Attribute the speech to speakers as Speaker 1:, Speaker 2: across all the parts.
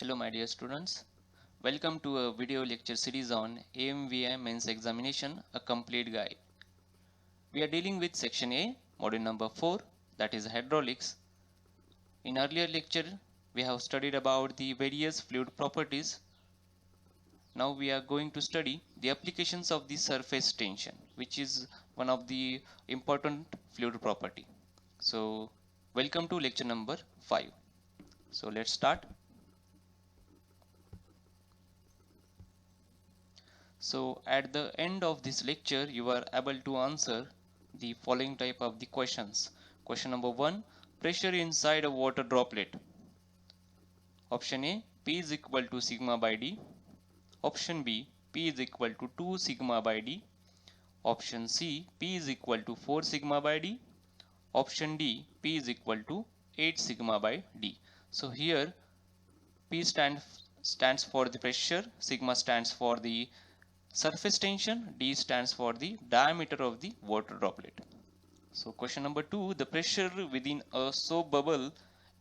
Speaker 1: Hello my dear students, welcome to a video lecture series on AMVI Mains Examination, a complete guide. We are dealing with section A, module number 4, that is hydraulics. In earlier lecture, we have studied about the various fluid properties. Now we are going to study the applications of the surface tension, which is one of the important fluid property. So welcome to lecture number 5. So let's start. So at the end of this lecture, you are able to answer the following type of the questions. Question number 1, pressure inside a water droplet. Option A, P is equal to sigma by D. Option B, P is equal to 2 sigma by D. Option C, P is equal to 4 sigma by D. Option D, P is equal to 8 sigma by D. So here P stands for the pressure, sigma stands for the surface tension, D stands for the diameter of the water droplet. So question number 2, the pressure within a soap bubble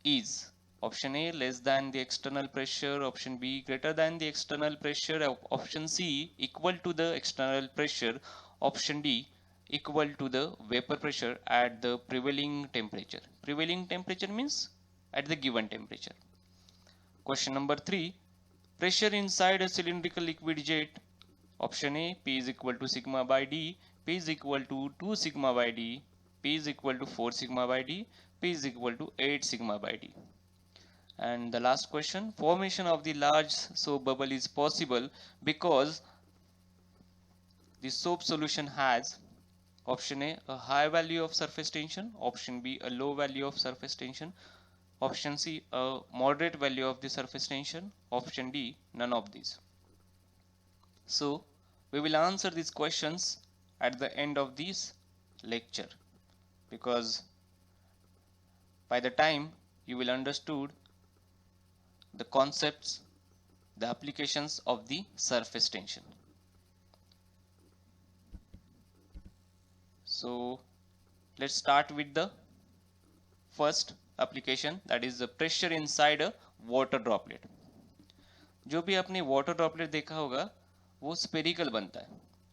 Speaker 1: is option A less than the external pressure, option B greater than the external pressure, option C equal to the external pressure, option D equal to the vapor pressure at the prevailing temperature. Prevailing temperature means at the given temperature. Question number 3, pressure inside a cylindrical liquid jet. Option A, P is equal to sigma by D, P is equal to 2 sigma by D, P is equal to 4 sigma by D, P is equal to 8 sigma by D. And the last question, formation of the large soap bubble is possible because the soap solution has option A high value of surface tension, option B a low value of surface tension, option C a moderate value of the surface tension, option D none of these. So we will answer these questions at the end of this lecture, because by the time you will understood the concepts, the applications of the surface tension. So let's start with the first application, that is the pressure inside a water droplet. जो भी आपने water droplet देखा होगा वो spherical बनता है,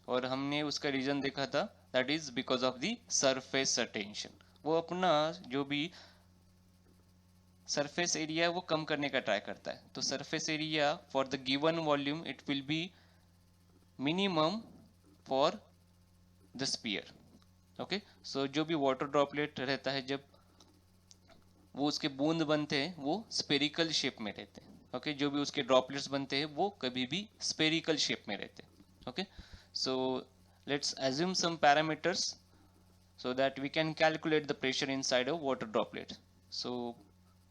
Speaker 1: और हमने उसका रीजन देखा था, that is because of the surface tension. वो अपना जो भी सरफेस एरिया है वो कम करने का ट्राई करता है. तो surface area for the given volume it will be minimum for the sphere. Okay, so जो भी वाटर ड्रॉपलेट रहता है, जब वो उसके बूंद बनते हैं वो स्पेरिकल शेप में रहते हैं. ओके, जो भी उसके ड्रॉपलेट्स बनते हैं वो कभी भी स्पेरिकल शेप में रहते हैं. Okay, so let's assume some parameters so that we can calculate the pressure inside a water droplet. So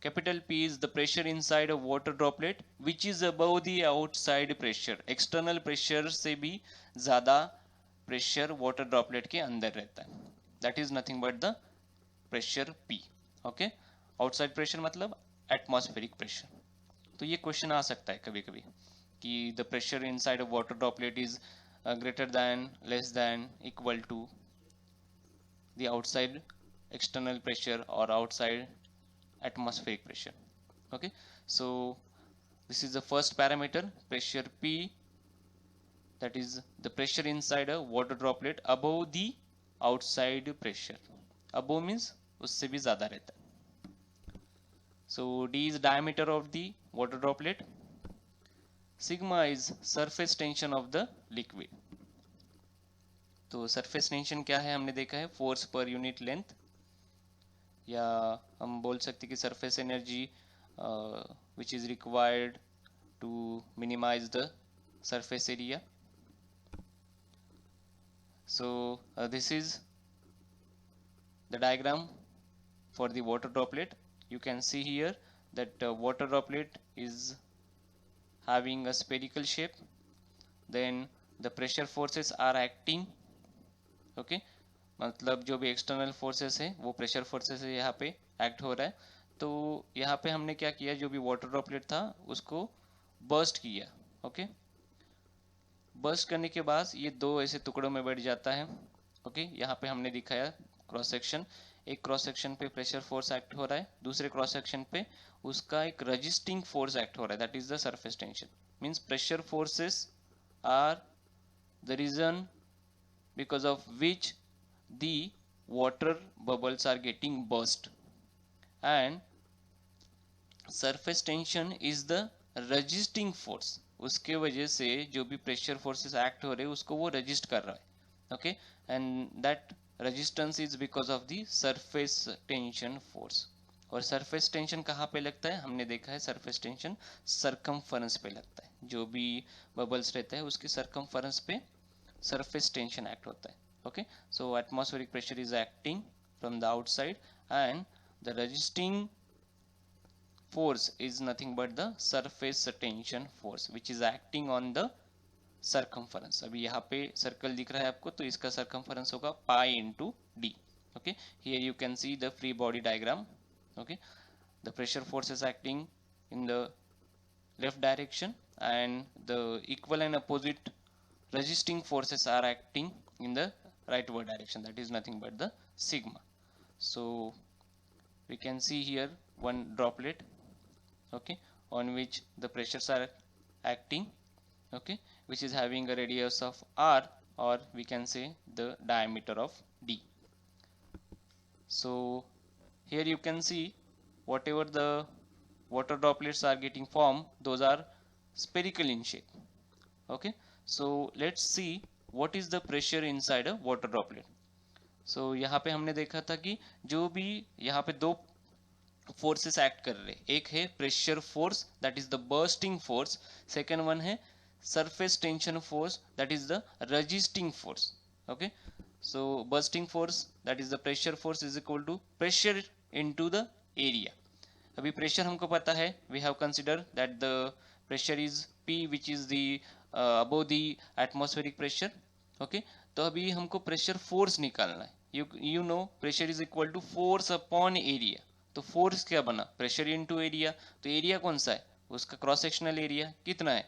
Speaker 1: capital P is the pressure inside a water droplet which is above the outside pressure. external pressure से भी ज़्यादा pressure water droplet के अंदर रहता है. that is nothing but the pressure P. okay, outside pressure मतलब atmospheric pressure. तो ये क्वेश्चन आ सकता है कभी कभी कि the pressure inside a water droplet is greater than, less than, equal to the outside external pressure or outside atmospheric pressure. Okay, so this is the first parameter, pressure P, that is the pressure inside a water droplet above the outside pressure. Above means उससे भी ज़्यादा रहता है. So D is diameter of the water droplet. Sigma is surface tension of the liquid. तो surface tension क्या है हमने देखा है, फोर्स पर यूनिट लेंथ, या हम बोल सकते कि surface energy which is required to minimize the surface area. So this is the diagram for the water droplet. You can see here that water droplet is having a spherical shape. Then the pressure forces are acting. Okay, मतलब जो भी external forces है वो pressure forces है यहाँ पे act हो रहा है. तो यहाँ पे हमने क्या किया, जो भी वाटर ड्रॉपलेट था उसको बर्स्ट किया. ओके, बर्स्ट करने के बाद ये दो ऐसे टुकड़ों में बैठ जाता है. ओके, यहाँ पे हमने दिखाया क्रॉस सेक्शन. एक क्रॉस सेक्शन पे प्रेशर फोर्स एक्ट हो रहा है, दूसरे क्रॉस सेक्शन पे उसका एक रजिस्टिंग फोर्स एक्ट हो रहा है, that is the surface tension. Means pressure forces are the reason because of which the water bubbles are getting burst, and surface tension is the resisting force. उसके वजह से जो भी प्रेशर फोर्सेस एक्ट हो रहे हैं उसको वो रजिस्ट कर रहा है. Okay, and that resistance is because of the surface tension force. और सरफेस टेंशन कहाँ पे लगता है? हमने देखा है सरफेस टेंशन सरकमफरेंस पे लगता है. जो भी बबल्स रहता है उसके सरकमफरेंस पे surface tension act hota hai. Okay, so atmospheric pressure is acting from the outside and the resisting force is nothing but the surface tension force which is acting on the circumference. अभी यहाँ पे circle दिख रहा है आपको, तो इसका circumference होगा pi into d. Okay, here you can see the free body diagram. Okay, the pressure force is acting in the left direction and the equal and opposite resisting forces are acting in the rightward direction, that is nothing but the sigma. So we can see here one droplet, okay, on which the pressures are acting, okay, which is having a radius of r, or we can say the diameter of d. So here you can see whatever the water droplets are getting formed, those are spherical in shape. Okay, so let's see what is the pressure inside a water droplet. So यहाँ पे हमने देखा था कि जो भी यहाँ पे दो फोर्सेस एक्ट कर रहे, एक है pressure force that is the bursting force, second one है surface tension force that is the resisting force. Okay, so bursting force that is the pressure force is equal to pressure into the area. अभी pressure हमको पता है, we have consider that the pressure is P which is the above the atmospheric pressure. Okay, तो अभी हमको pressure force निकालना है. you know pressure is equal to force upon area. तो फोर्स क्या बना? Pressure into area. तो area कौन सा है? उसका क्रॉस सेक्शनल एरिया कितना है?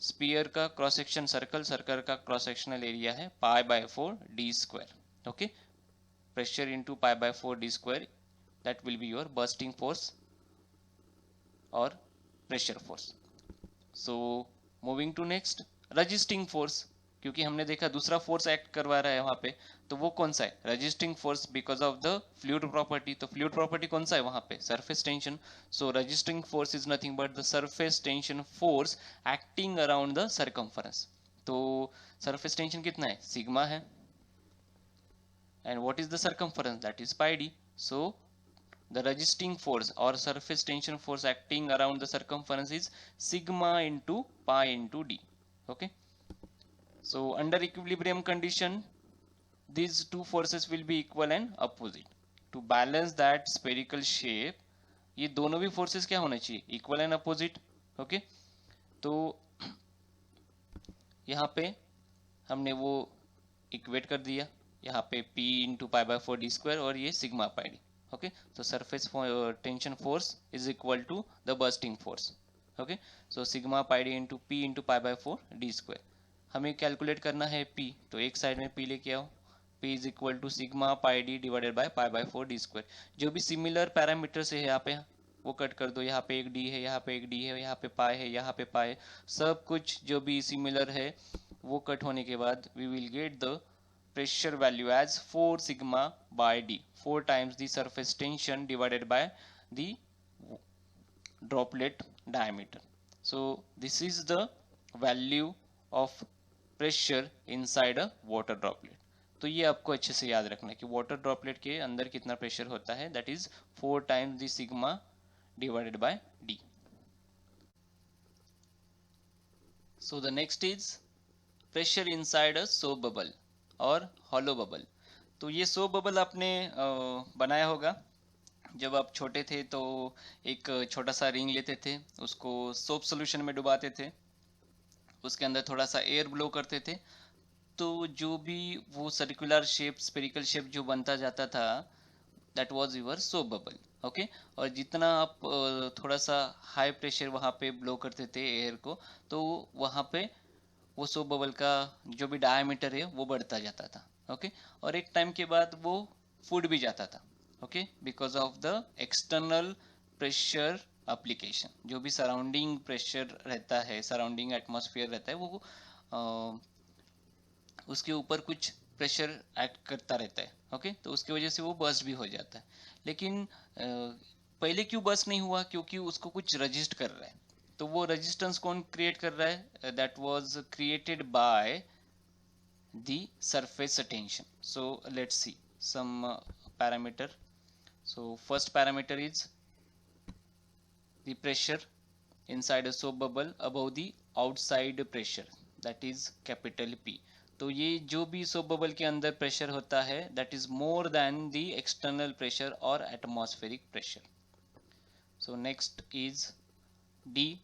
Speaker 1: स्पीयर का क्रॉस सेक्शन सर्कल, सर्कल का क्रॉस सेक्शनल एरिया है π/4 d square. Okay, pressure into π/4 d square, that will be your bursting force और pressure force. So moving to next, resisting force. क्योंकि हमने देखा दूसरा फोर्स एक्ट करवा रहा है वहां पे, तो वो कौन सा है? Resisting force because of the fluid property. तो फ्लूइड प्रॉपर्टी कौन सा है वहां पे? Surface tension. So resisting force is nothing but the surface tension force acting around the circumference. तो सरफेस टेंशन कितना है? सिग्मा है. And what is the circumference? That is pi D. So the resisting force or surface tension force acting around the circumference is sigma into pi into d. Okay, so under equilibrium condition these two forces will be equal and opposite. To balance that spherical shape, ये दोनों भी forces क्या होने चाहिए? equal and opposite. okay, तो यहाँ पे हमने वो इक्वेट कर दिया, यहाँ पे p into π/4 d square और ये sigma pi d. Okay, so surface tension force is equal to the bursting force. Okay, so sigma pi d into p into π/4 d square. हमें कैलकुलेट करना है p, तो एक साइड में p लेके आओ. p is equal to sigma pi d divided by π/4 d square. जो भी सिमिलर पैरामीटर्स है यहाँ पे वो कट कर दो. यहाँ पे एक d है, यहाँ पे एक d है, यहाँ पे पाई है, यहाँ पे पाई है. सब कुछ जो भी सिमिलर है वो कट होने के बाद we will get the pressure value as 4 sigma by d, 4 times the surface tension divided by the droplet diameter. So this is the value of pressure inside a water droplet. तो ये आपको अच्छे से याद रखना है कि वाटर ड्रॉपलेट के अंदर कितना प्रेशर होता है, that is 4 times the sigma divided by d. So the next is pressure inside a soap bubble और हॉलो बबल. तो ये सोप बबल आपने बनाया होगा. जब आप छोटे थे तो एक छोटा सा रिंग लेते थे, उसको सोप सॉल्यूशन में डुबाते थे, उसके अंदर थोड़ा सा एयर ब्लो करते थे, तो जो भी वो सर्कुलर शेप, स्फेरिकल शेप जो बनता जाता था, that was your soap bubble. Okay, और जितना आप थोड़ा सा हाई प्रेशर वहाँ पे ब्लो करते थे एयर को, तो वहाँ पे वो सोप बबल का जो भी डायमीटर है वो बढ़ता जाता था. ओके, और एक टाइम के बाद वो फूट भी जाता था. Okay, because of the external pressure application. जो भी सराउंडिंग प्रेशर रहता है, सराउंडिंग एटमॉस्फेयर रहता है, वो उसके ऊपर कुछ प्रेशर एक्ट करता रहता है। ओके, तो उसकी वजह से वो बर्स्ट भी हो जाता है। लेकिन पहले क्यों बर्स्ट नहीं हुआ? क्योंकि उसको कुछ रजिस्ट कर रहा है। तो वो रेजिस्टेंस कौन क्रिएट कर रहा है? That was created by the surface tension. So let's see some parameter. So first parameter is the pressure inside a soap bubble above the outside pressure, that is capital P. तो ये जो भी soap bubble के अंदर pressure होता है, that is more than the external pressure or atmospheric pressure. So next is D,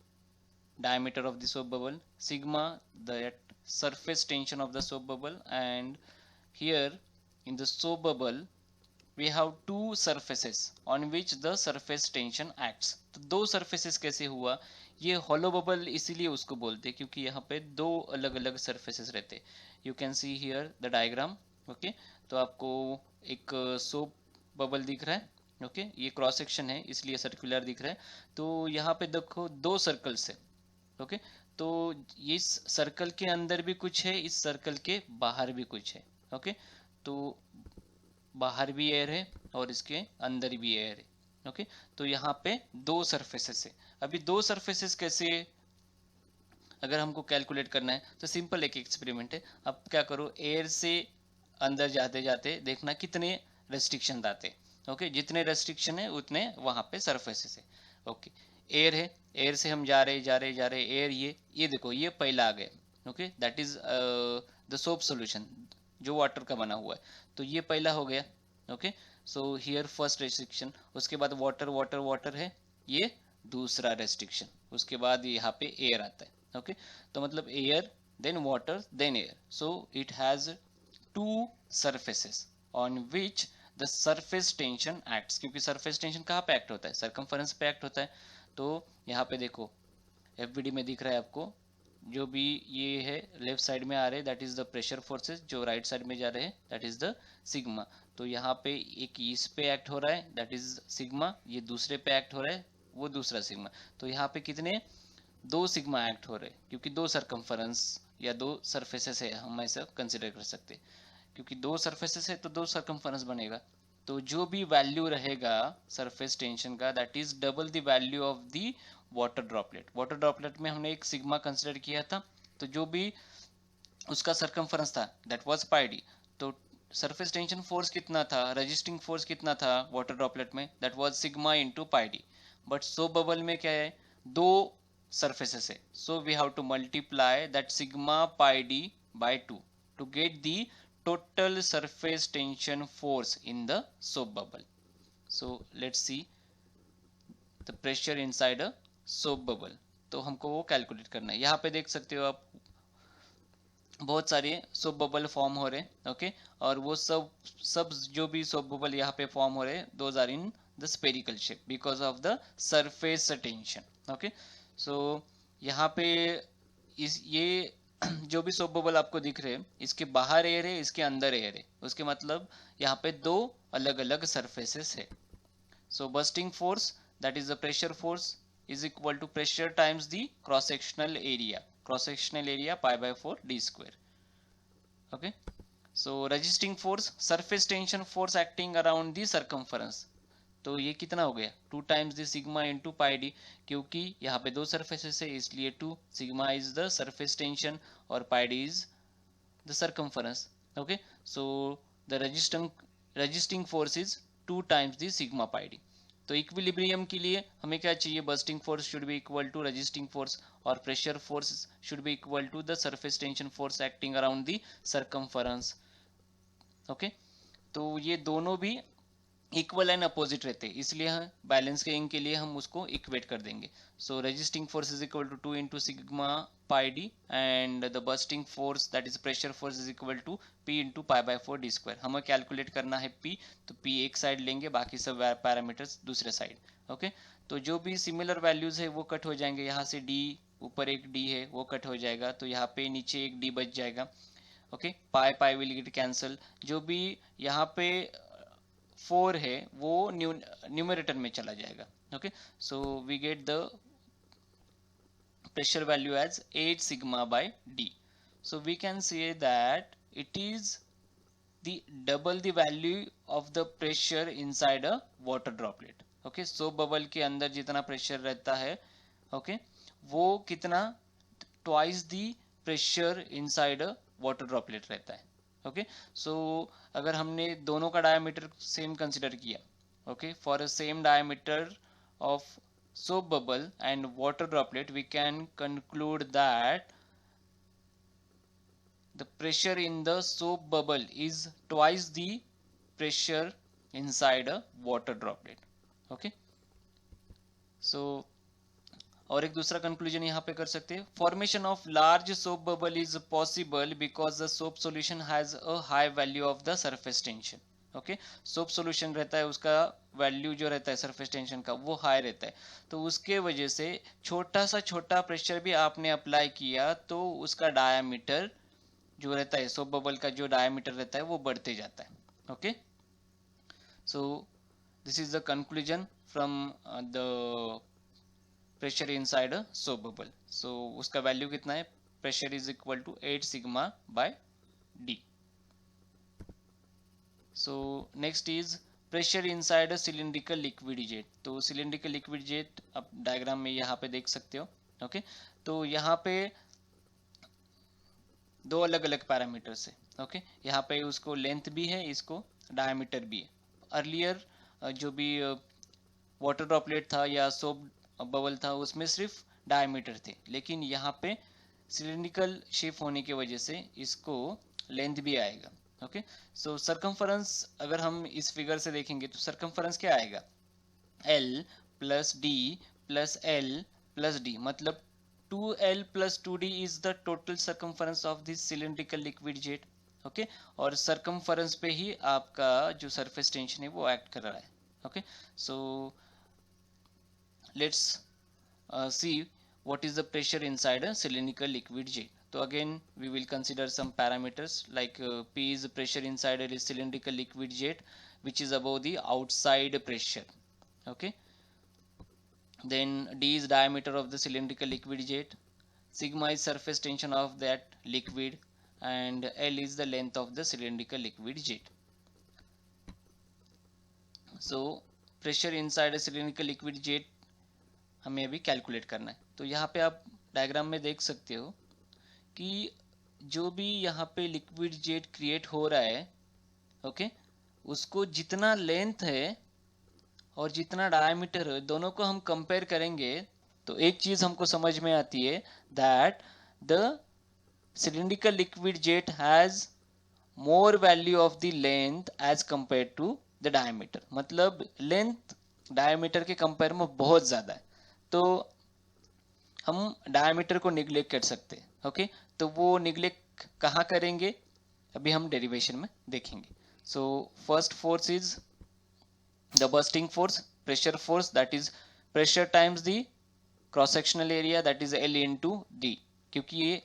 Speaker 1: diameter of the soap bubble, sigma, that surface tension of the soap bubble, and here in the soap bubble we have two surfaces on which the surface tension acts. तो दो surfaces कैसे हुआ? ये hollow bubble इसीलिए उसको बोलते हैं क्योंकि यहाँ पे दो अलग अलग surfaces रहते। You can see here the diagram. okay, तो आपको एक soap bubble दिख रहा है। ओके, ये क्रॉस सेक्शन है इसलिए सर्कुलर दिख रहा है। तो यहाँ पे देखो दो सर्कल्स है। ओके, तो इस सर्कल के अंदर भी कुछ है, इस सर्कल के बाहर भी कुछ है। ओके, तो बाहर भी एयर है और इसके अंदर भी एयर है। ओके, तो यहाँ पे दो सरफेसेस है। अभी दो सरफेसेस कैसे, अगर हमको कैलकुलेट करना है तो सिंपल एक एक्सपेरिमेंट है। अब क्या करो, एयर से अंदर जाते जाते देखना कितने रेस्ट्रिक्शन आते। ओके, जितने रेस्ट्रिक्शन है उतने वहां पे सरफेसेस है। ओके, एयर है, एयर से हम जा रहे जा रहे जा रहे, एयर ये देखो ये पहला आ गया। Okay, that is the soap solution जो वाटर का बना हुआ है। तो ये पहला हो गया। Okay, so here first restriction. उसके बाद वाटर वाटर वाटर है, ये दूसरा रेस्ट्रिक्शन। उसके बाद यहाँ पे एयर आता है। ओके, तो मतलब air then water then air. So it has two surfaces on which the surface tension acts. क्योंकि सरफेस टेंशन कहाँ पे एक्ट होता है? सरकमफरेंस पे एक्ट होता है। तो यहाँ पे देखो एफबीडी में दिख रहा है आपको, जो भी ये है लेफ्ट साइड में आ रहे हैं that is the pressure forces, जो राइट साइड में जा रहे हैं दैट इज द सिग्मा। तो यहाँ पे एक इस पे एक्ट हो रहा है दैट इज सिग्मा, ये दूसरे पे एक्ट हो रहा है वो दूसरा सिग्मा। तो यहाँ पे कितने, दो सिग्मा एक्ट हो रहे हैं क्योंकि दो सरकमफरेंस या दो सरफेसेस है, हम ऐसा कंसिडर कर सकते हैं। क्योंकि दो सरफेसेस है तो दो सरकमफरेंस बनेगा। तो जो भी वैल्यू रहेगा सरफेस टेंशन का that is double the value of the water droplet. Water droplet में हमने एक सिग्मा कंसिडर किया था, तो जो भी उसका सरकमफरेंस था दैट वाज पाई डी। तो सरफेस टेंशन फोर्स कितना था, रजिस्टिंग फोर्स कितना था वाटर ड्रॉपलेट में, that was sigma into pi D. But soap bubble में क्या है, दो सरफेसेस है, so we have to multiply that sigma pi D by 2 to get the total surface tension force in the soap bubble. So let's see the pressure inside a soap bubble. तो हमको वो calculate करना है। यहाँ पे देख सकते हो आप बहुत सारे सोप बबल फॉर्म हो रहे हैं। ओके, और वो सब जो भी सोप बबल यहाँ पे फॉर्म हो रहे हैं those are in the spherical shape because of the surface tension. Okay, so यहाँ पे ये जो भी सोप बबल आपको दिख रहे हैं इसके बाहर एयर है, इसके अंदर एयर है, उसके मतलब यहाँ पे दो अलग अलग सरफेसेस है। So bursting force that is the pressure force is equal to pressure times the cross sectional area. Cross sectional area pi by 4 d square. Okay, so resisting force, surface tension force acting around the circumference. तो ये कितना हो गया, 2 times the sigma into pi d, क्योंकि यहाँ पे दो surfaces है इसलिए 2 sigma is the surface tension और pi d is the circumference. Okay, so the resisting force is 2 times the sigma pi d. तो इक्विलिब्रियम के लिए हमें क्या चाहिए, bursting force should be equal to resisting force और pressure force should be equal to the surface tension force acting around the circumference. Okay, तो ये दोनों भी इक्वल एंड अपोजिट रहते हैं, इसलिए हम बैलेंस के लिए हम उसको इक्वेट कर देंगे। So resisting force is equal to 2 into sigma pi D and the bursting force that is pressure force is equal to P into pi by 4 D square. हमें कैलकुलेट करना है पी, तो पी एक side लेंगे बाकी सब parameters दूसरे side. Okay, तो जो भी सिमिलर वैल्यूज है वो कट हो जाएंगे, यहाँ से डी ऊपर एक डी है वो कट हो जाएगा, तो यहाँ पे नीचे एक डी बच जाएगा। Okay, pi pi will get cancel. जो भी यहाँ पे 4 है वो न्यूमरेटर में चला जाएगा. Okay, so we get the pressure value as 8 sigma by d. So we can say that it is the double the value of the pressure inside a water droplet. Okay, soap bubble के अंदर जितना pressure रहता है, okay, वो कितना twice the pressure inside a water droplet रहता है. Okay, so अगर हमने दोनों का diameter same consider किया, okay, for a same diameter of soap bubble and water droplet, we can conclude that the pressure in the soap bubble is twice the pressure inside a water droplet. Okay, so और एक दूसरा conclusion यहाँ पे कर सकते हैं, formation of large soap bubble is possible because the soap solution has a high value of the surface tension. Okay, soap solution रहता है, उसका वैल्यू जो रहता है सरफेस टेंशन का वो हाई रहता है, तो उसके वजह से छोटा प्रेशर भी आपने अप्लाई किया तो उसका डायामीटर जो रहता है, सोप बबल का जो डायामीटर रहता है वो बढ़ते जाता है. Okay, so this is the conclusion from the pressure inside a soap bubble. So उसका वैल्यू कितना है, pressure is equal to 8 sigma by D. So next is pressure inside a cylindrical liquid jet. तो cylindrical liquid jet आप diagram में यहाँ पे देख सकते हो. ओके, तो यहाँ पे दो अलग अलग पैरामीटर्स है. ओके, यहाँ पे उसको लेंथ भी है, इसको डायमीटर भी है. अर्लियर जो भी वाटर ड्रॉपलेट था या सोप बबल था उसमें सिर्फ डायमीटर थे, लेकिन यहाँ पे सिलिंड्रिकल शेप होने की वजह से इसको लेंथ भी आएगा. ओके, सो सरकमफरेंस अगर हम इस फिगर से देखेंगे तो सरकमफरेंस क्या आएगा, L plus D plus L plus D, मतलब 2L plus 2D is the total circumference of this cylindrical liquid jet. Okay, और सरकमफरेंस पे ही आपका जो सरफेस टेंशन है वो एक्ट कर रहा है. Okay, so let's see what is the pressure inside a cylindrical liquid jet. So again we will consider some parameters like P is pressure inside a cylindrical liquid jet which is above the outside pressure. Okay, then D is diameter of the cylindrical liquid jet, sigma is surface tension of that liquid, and L is the length of the cylindrical liquid jet. So pressure inside a cylindrical liquid jet हमें अभी calculate करना है. तो यहाँ पे आप diagram में देख सकते हो कि जो भी यहाँ पे लिक्विड जेट क्रिएट हो रहा है, ओके, उसको जितना लेंथ है और जितना डायमीटर है दोनों को हम कंपेयर करेंगे तो एक चीज हमको समझ में आती है, that the cylindrical liquid jet has more value of the length as compare to the diameter. मतलब लेंथ डायमीटर के कंपेयर में बहुत ज्यादा है, तो हम डायमीटर को निग्लेक्ट कर सकते हैं. ओके, तो वो निग्लेक्ट कहाँ करेंगे अभी हम डेरिवेशन में देखेंगे. So first force is the bursting force, pressure force that is pressure times the cross sectional area that is L into D. क्योंकि ये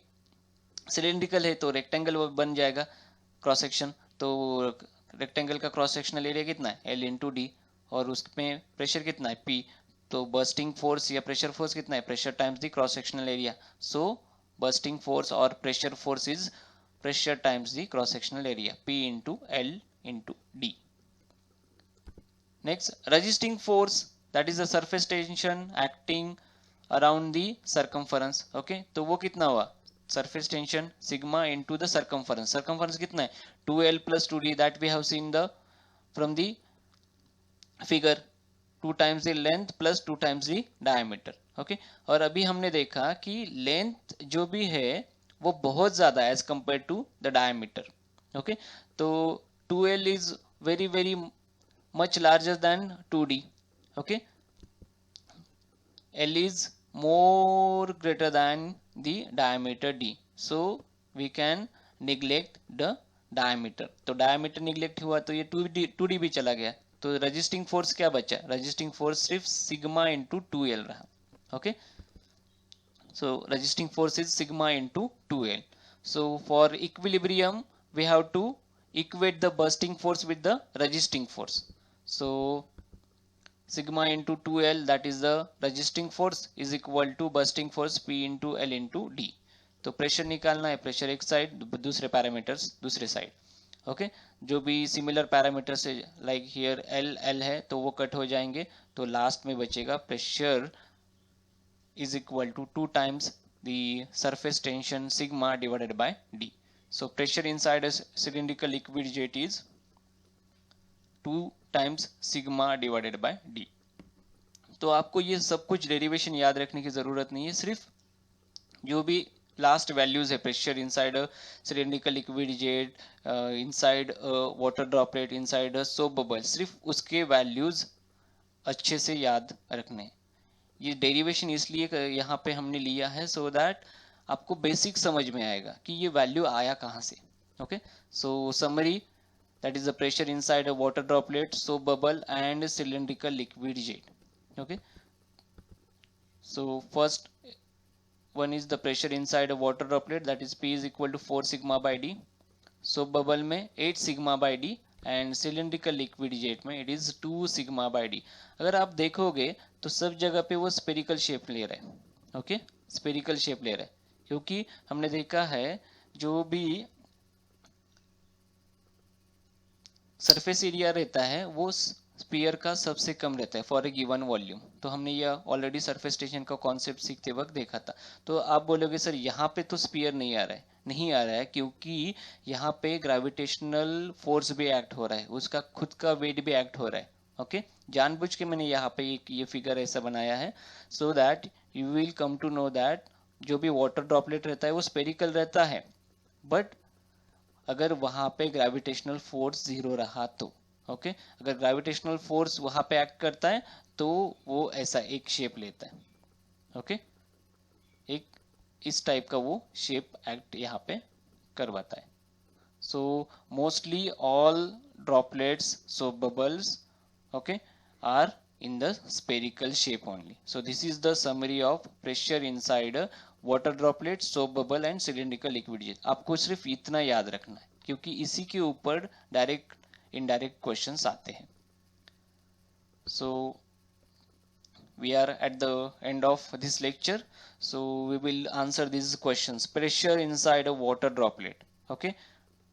Speaker 1: सिलिंड्रिकल है तो रेक्टेंगल बन जाएगा क्रॉस सेक्शन, तो रेक्टेंगल का क्रॉस सेक्शनल एरिया कितना है L इंटू डी, और उसमें प्रेशर कितना है P, तो बर्स्टिंग फोर्स या प्रेशर फोर्स कितना है, pressure times the cross sectional area. So bursting force और pressure force is pressure times the cross sectional area, P into L into D. Next, resisting force that is the surface tension acting around the circumference. Okay, तो वो कितना हुआ, surface tension sigma into the circumference. Circumference कितना है 2L plus 2D that we have seen the from the figure, 2 times the length plus 2 times the diameter. Okay, और अभी हमने देखा कि लेंथ जो भी है वो बहुत ज्यादा है as compare to the diameter. Okay, तो 2L is very very much larger than 2D. Okay, L is more greater than the diameter D, so we can neglect the diameter. तो diameter neglect हुआ तो ये 2D भी चला गया, तो resisting force क्या बचा, रजिस्टिंग फोर्स सिर्फ सिग्मा इंटू 2L रहा. Okay, so resisting force is sigma into 2L. So for equilibrium we have to equate the bursting force with the resisting force. So sigma into 2L, that is the resisting force, is equal to bursting force P into L into D. तो pressure निकालना है, pressure एक side, दूसरे parameters दूसरे side. Okay, जो भी similar parameters है like here L L है तो वो कट हो जाएंगे, तो लास्ट में बचेगा pressure is equal to 2 times the surface tension sigma divided by D. So pressure inside a cylindrical liquid jet is 2 times sigma divided by D. तो आपको ये सब कुछ डेरिवेशन याद रखने की जरूरत नहीं है, सिर्फ जो भी लास्ट वैल्यूज है, pressure inside a cylindrical liquid jet, inside water droplet, inside a soap bubble, सिर्फ उसके वैल्यूज अच्छे से याद रखने. ये डेरिवेशन इसलिए यहाँ पे हमने लिया है सो दैट आपको बेसिक समझ में आएगा कि ये वैल्यू आया कहाँ से. Okay, so summary, that is the pressure inside a water droplet, soap bubble and cylindrical liquid jet. Okay, so first one is the pressure inside a water droplet, that is P is equal to 4 sigma by D. soap bubble में 8 sigma by D and cylindrical liquid jet में it is 2 sigma by D. अगर आप देखोगे तो सब जगह पे वो स्पेरिकल शेप ले रहा है. ओके, स्पेरिकल शेप ले रहा है क्योंकि हमने देखा है जो भी सरफेस एरिया रहता है वो स्पीयर का सबसे कम रहता है फॉर ए गिवन वॉल्यूम. तो हमने यह ऑलरेडी सरफेस टेंशन का कॉन्सेप्ट सीखते वक्त देखा था. तो आप बोलोगे सर यहाँ पे तो स्पीयर नहीं आ रहा है. नहीं आ रहा है क्योंकि यहाँ पे ग्रेविटेशनल फोर्स भी एक्ट हो रहा है, उसका खुद का वेट भी एक्ट हो रहा है. ओके, जानबूझ के मैंने यहाँ पे ये फिगर ऐसा बनाया है so that you will come to know that जो भी वाटर ड्रॉपलेट रहता है वो स्पेरिकल रहता है, बट अगर वहां पे ग्रेविटेशनल फोर्स जीरो रहा तो. ओके, अगर ग्रेविटेशनल फोर्स वहां पे एक्ट करता है तो वो ऐसा एक शेप लेता है. ओके, एक इस टाइप का वो शेप एक्ट यहाँ पे करवाता है. So mostly all droplets, soap bubbles, okay, are in the spherical shape only. So this is the summary of pressure inside a water droplet, soap bubble and cylindrical liquid jet. आपको सिर्फ इतना याद रखना है क्योंकि इसी के ऊपर डायरेक्ट इनडायरेक्ट क्वेश्चंस आते हैं. So we are at the end of this lecture, so we will answer these questions. Pressure inside a water droplet. Okay,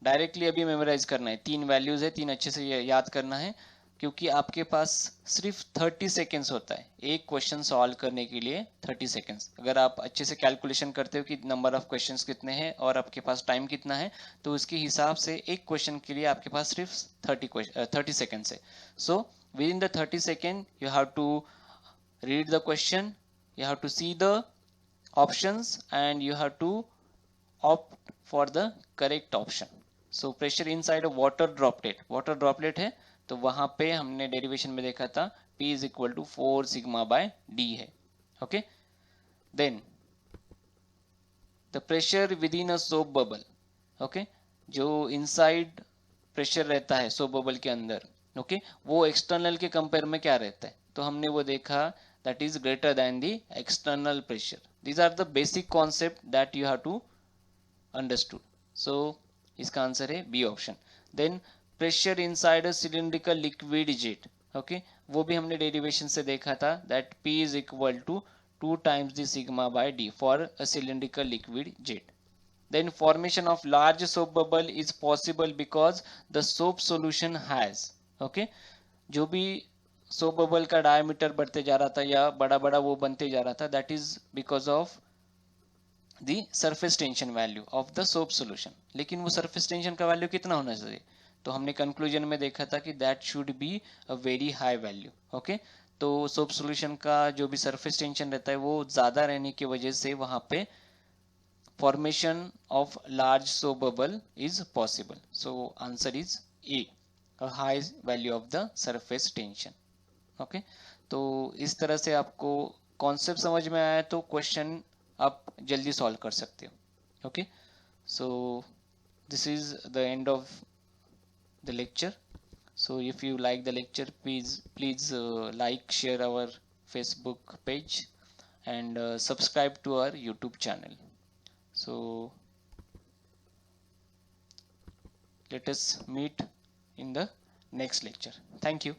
Speaker 1: directly अभी मेमोराइज करना है. 3 वैल्यूज है, 3 अच्छे से याद करना है क्योंकि आपके पास सिर्फ 30 सेकेंड्स होता है एक क्वेश्चन सॉल्व करने के लिए. 30 सेकेंड्स अगर आप अच्छे से कैलकुलेशन करते हो कि नंबर ऑफ क्वेश्चंस कितने हैं और आपके पास टाइम कितना है, तो उसके हिसाब से एक क्वेश्चन के लिए आपके पास सिर्फ 30 सेकेंड्स है. So within the 30 second you have to read the question, you have to see the options and you have to opt for the correct option. So pressure inside a water droplet है तो वहां पे हमने derivation में देखा था P is equal to 4 sigma by D है. Okay, then the pressure within a soap bubble. Okay, जो inside प्रेशर रहता है सोप बबल के अंदर, ओके, वो एक्सटर्नल के कंपेयर में क्या रहता है, तो हमने वो देखा that is greater than the external pressure. These are the basic concept that you have to understood. So इसका आंसर है B option. Then pressure inside a cylindrical liquid jet, okay, वो भी हमने डेरिवेशन से देखा था that P is equal to 2 times the sigma by D for a cylindrical liquid jet. Then formation of large soap bubble is possible because the soap solution has, okay, जो भी soap bubble का diameter बढ़ते जा रहा था या बड़ा बड़ा वो बनते जा रहा था, that is because of the surface tension value of the soap solution. लेकिन वो सरफेस टेंशन का वैल्यू कितना होना चाहिए, तो हमने कंक्लूजन में देखा था कि that should be a very high value. Okay, तो सोप सोल्यूशन का जो भी सरफेस टेंशन रहता है वो ज्यादा रहने की वजह से वहां पे formation of large soap bubble is possible. So answer is a, a high value of the surface tension. Okay, तो इस तरह से आपको कॉन्सेप्ट समझ में आया तो क्वेश्चन आप जल्दी सॉल्व कर सकते हो. Okay, so this is the end of the lecture. So if you like the lecture please like, share our Facebook page and subscribe to our YouTube channel. So let us meet in the next lecture. Thank you.